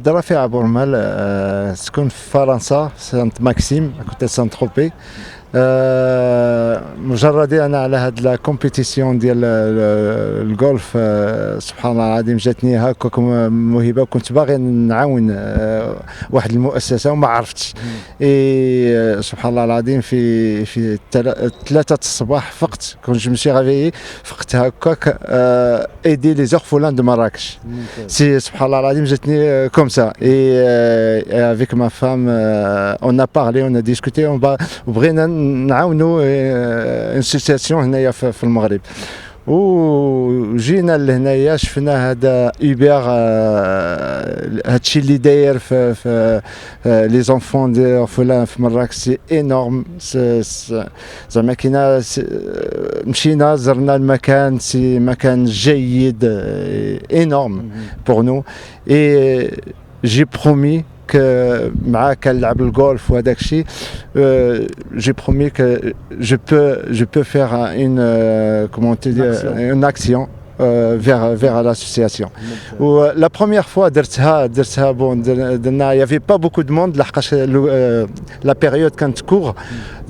الهضره فيها بورمال تكون في فرنسا سانت ماكسيم كنت سانت تروبي. مجردي انا على هاد لا كومبيتيسيون ديال الجولف سبحان الله العظيم جاتني هكاك موهبه وكنت باغي نعاون واحد المؤسسه وما عرفتش. سبحان الله العظيم في 3 الصباح فقت كنت جمشي غافيي فقت هكاك ايدي لي زورفولان دو مراكش. سي سبحان الله العظيم جاتني كوم سا اي افيك ما فام اون ا بارلي اون ا ديسكوتي وبغينا نعاونوا انسوسياسيون هنايا في المغرب. وجينا لهنايا شفنا هذا اوبر هادشي اللي داير في لي زونفون دي اورفلان في مراكش سي انورم. زعما كاينه مشينا زرنا المكان سي مكان جيد انورم بور نو. اي جي برومي مع كنلعب الجولف وهذاك الشيء j'ai promis que je peux faire une action vers l'association. La première fois درتها bon درنا il y avait pas beaucoup de monde لحقاش la période كانت court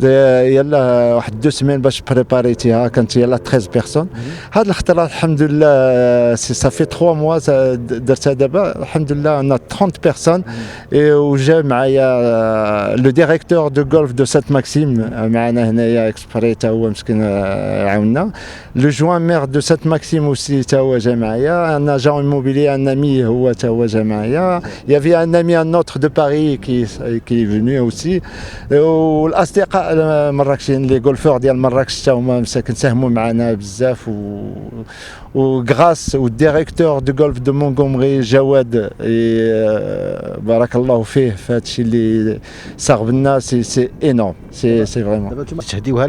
يلا واحد 2 سيمين باش بريباريتيها كانت يلا 13 بيرسون. هاد الخطره الحمد لله صافي 3 موا درتها دابا الحمد لله انا 30 بيرسون. وجا معايا لو ديريكتور دو غولف دو سانت ماكسيم معنا هنايا اكسبري تا هو مسكين عاوننا. لو جوان مير دو سانت ماكسيم aussi تا هو جا معايا. ان اجون immobilier un ami هو تا هو جا معايا. il y avait un ami un autre de Paris qui est venu aussi. والاصدقاء مراكشيين لي غولفور ديال مراكش تا هما مساكن ساهموا معنا بزاف. وغراس والديريكتور دو غولف دو مونغومري جواد بارك الله فيه في هادشي اللي صاغب لنا سي انورم سي فريمون. دابا نتوما تهديوها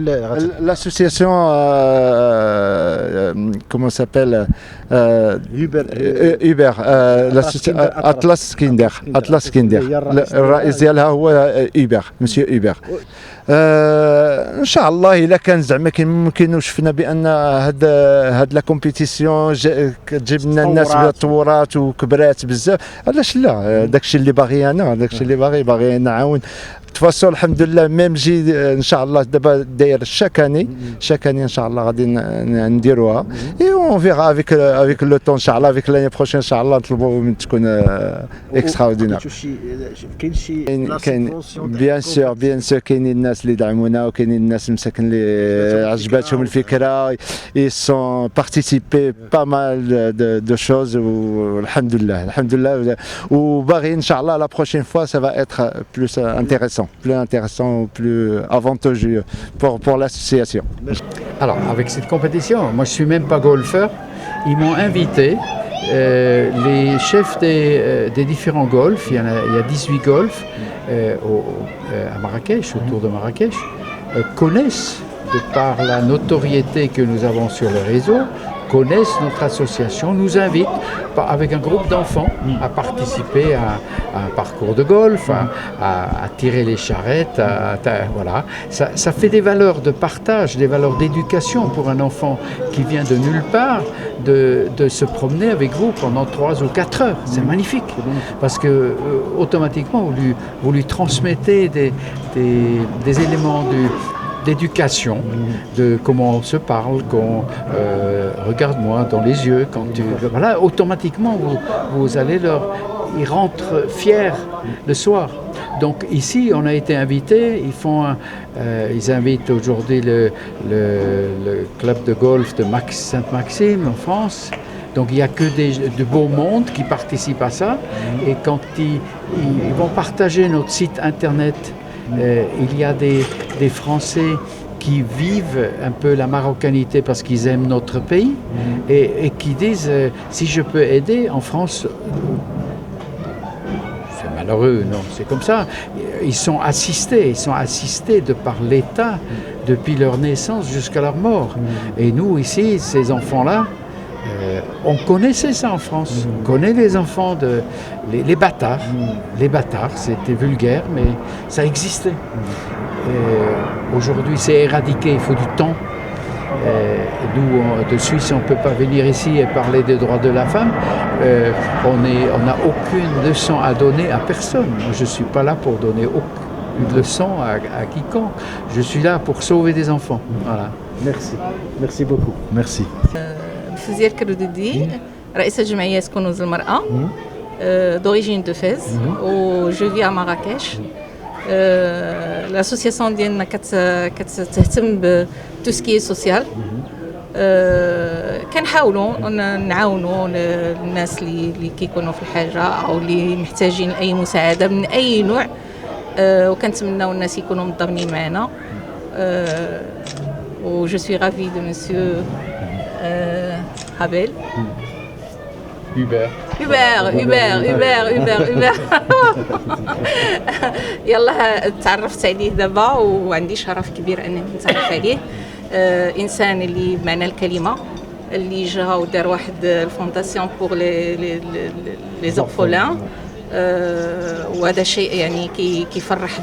l'association comment s'appelle Uber Atlas Kinder الرئيس ديالها هو Uber مسيو Uber. ان شاء الله الا كان زعما ممكن وشفنا بان هاد لا كومبيتيسيون تجيب لنا الناس تطورات وكبرات بزاف علاش لا. داكشي اللي باغي انا داكشي اللي باغي نعاون تفاصيل الحمد لله. ميم جي ان شاء الله دابا داير شاكاني ان شاء الله غادي نديروها. اي اون فيغا افيك لو طون ان شاء الله افيك لاني بروشين ان شاء الله نطلبوا من تكون اكستراوردينار. كاين بيان سور كاينين الناس اللي دعمونا وكاينين الناس مساكن اللي عجباتهم الفكره ils sont participé pas mal de choses والحمد لله وباغي ان شاء الله la prochaine fois ça va être plus intéressant ou plus avantageux pour l'association. Alors avec cette compétition, moi je suis même pas golfeur, ils m'ont invité. Les chefs des différents golfs, il y a 18 golfs à Marrakech, autour de Marrakech, connaissent, de par la notoriété que nous avons sur le réseau, connaissent notre association, nous invitent avec un groupe d'enfants à participer à un parcours de golf, à tirer les charrettes, voilà. Ça fait des valeurs de partage, des valeurs d'éducation pour un enfant qui vient de nulle part, de se promener avec vous pendant 3 ou 4 heures. C'est magnifique, parce que automatiquement vous lui transmettez des éléments d'éducation, de comment on se parle, regarde-moi dans les yeux, voilà, automatiquement vous allez ils rentrent fiers le soir. Donc ici on a été invités, ils invitent aujourd'hui le club de golf de Sainte-Maxime en France. Donc il n'y a que de beau monde qui participent à ça. Et quand ils vont partager notre site internet, il y a des Français qui vivent un peu la marocanité parce qu'ils aiment notre pays et qui disent si je peux aider en France, c'est malheureux, non, c'est comme ça. Ils sont assistés de par l'État depuis leur naissance jusqu'à leur mort. Et nous ici, ces enfants-là, on connaissait ça en France. On connaît les enfants les bâtards. Les bâtards, c'était vulgaire, mais ça existait. Aujourd'hui, c'est éradiqué, il faut du temps. Nous, de Suisse, on ne peut pas venir ici et parler des droits de la femme. On n'a aucune leçon à donner à personne. Moi, je ne suis pas là pour donner aucune leçon à quiconque. Je suis là pour sauver des enfants. Voilà. Merci. Merci beaucoup. Merci. فوزية كروددي رئيسة جمعية كنوز المرأة d'origine de Fès و جو في à Marrakech. L'association ديالنا كتهتم ب tout ce qui est social. كنحاولوا نعاونوا الناس اللي كيكونوا في الحاجة أو اللي محتاجين أي مساعدة من أي نوع وكنتمناو الناس يكونوا منضمين معنا. و je suis ravie de monsieur Abel. Hubert. يلا تعرفت عليه دابا وعندي شرف كبير انني نتعرف عليه. انسان اللي بمعنى الكلمه اللي جا ودار واحد الفونداسيون بور لي زورفولان. وهذا شيء يعني كيفرح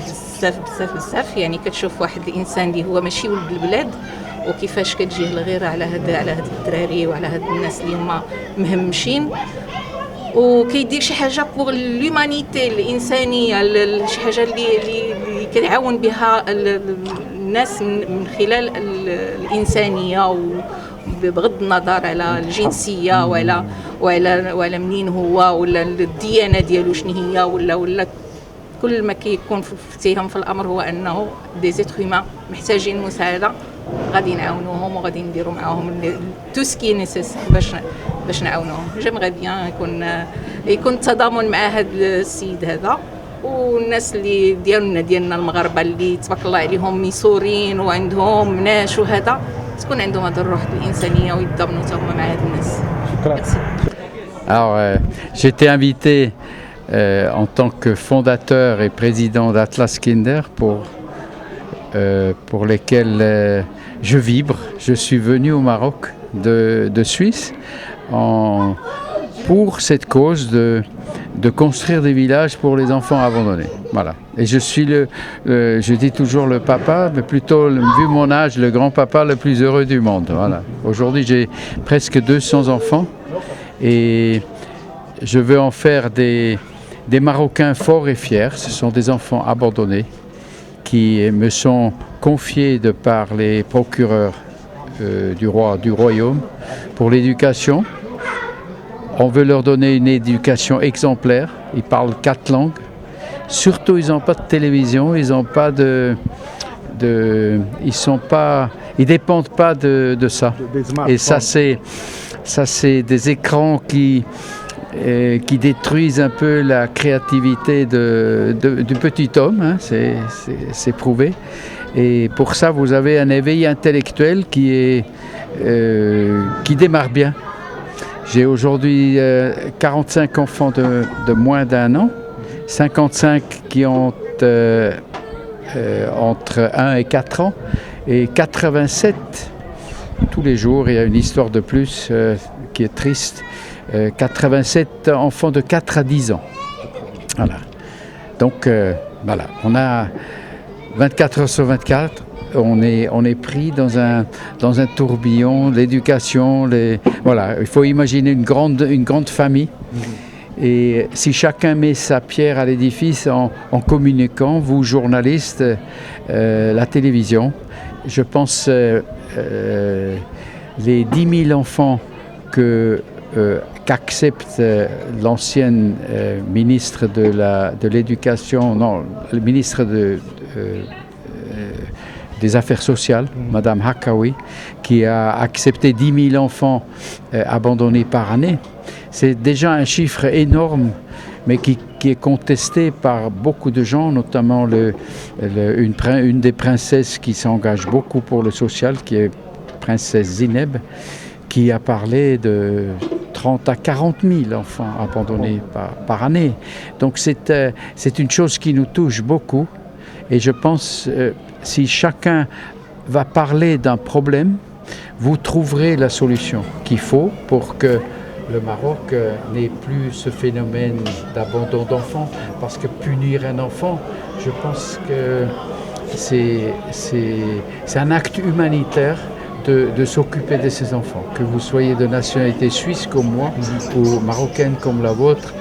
بزاف يعني كتشوف واحد الانسان اللي هو ماشي ولد البلاد وكيفاش كتجيه الغيره على هاد الدراري وعلى هاد الناس اللي هما مهمشين وكيدير شي حاجه بور لومانيتي الانسانيه شي حاجه اللي كيعاون بها الناس من خلال الانسانيه بغض النظر على الجنسيه ولا منين هو ولا الديانه ديالو شنو هي ولا كل ما كيكون فتيهم في الامر هو انه دي زيتر هيومان محتاجين مساعده غادي نعاونوهم وغادي نديروا معاهم تو سكي نيسيس باش نعاونوهم. جيمغي بيان يكون التضامن مع هذا السيد هذا والناس اللي ديالنا المغاربه اللي تبارك الله عليهم ميسورين وعندهم مناش وهذا تكون عندهم هذه الروح الانسانيه ويتضامنوا حتى هما مع هاد الناس. شكرا. Alors, j'ai été invité en tant que fondateur et président d'Atlas Kinder pour lesquels je vibre. Je suis venu au Maroc de Suisse pour cette cause de construire des villages pour les enfants abandonnés. Voilà. Et je suis je dis toujours le papa, mais plutôt, vu mon âge, le grand-papa le plus heureux du monde. Voilà. Aujourd'hui, j'ai presque 200 enfants et je veux en faire des Marocains forts et fiers. Ce sont des enfants abandonnés qui me sont confiés de par les procureurs du royaume pour l'éducation. On veut leur donner une éducation exemplaire. Ils parlent 4 langues. Surtout, ils n'ont pas de télévision, ils n'ont pas ils dépendent pas de ça. Et ça, c'est des écrans qui détruisent un peu la créativité du petit homme, hein, c'est prouvé. Et pour ça, vous avez un éveil intellectuel qui démarre bien. J'ai aujourd'hui 45 enfants de moins d'1 an, 55 qui ont entre 1 et 4 ans, et 87 tous les jours. Il y a une histoire de plus qui est triste. 87 enfants de 4 à 10 ans. Voilà. Donc, voilà, on a 24 heures sur 24. On est pris dans un tourbillon, l'éducation, voilà, il faut imaginer une grande famille. Et si chacun met sa pierre à l'édifice en communiquant, vous journalistes, la télévision, je pense les 10 000 enfants qu'accepte l'ancienne ministre de l'éducation, non, le ministre des Affaires sociales, Madame Hakawi, qui a accepté 10 000 enfants abandonnés par année. C'est déjà un chiffre énorme, mais qui est contesté par beaucoup de gens, notamment une des princesses qui s'engage beaucoup pour le social, qui est princesse Zineb, qui a parlé de 30 à 40 000 enfants abandonnés par année. Donc c'est une chose qui nous touche beaucoup. Et je pense, si chacun va parler d'un problème, vous trouverez la solution qu'il faut pour que le Maroc n'ait plus ce phénomène d'abandon d'enfants. Parce que punir un enfant, je pense que c'est un acte humanitaire de s'occuper de ses enfants. Que vous soyez de nationalité suisse comme moi ou marocaine comme la vôtre,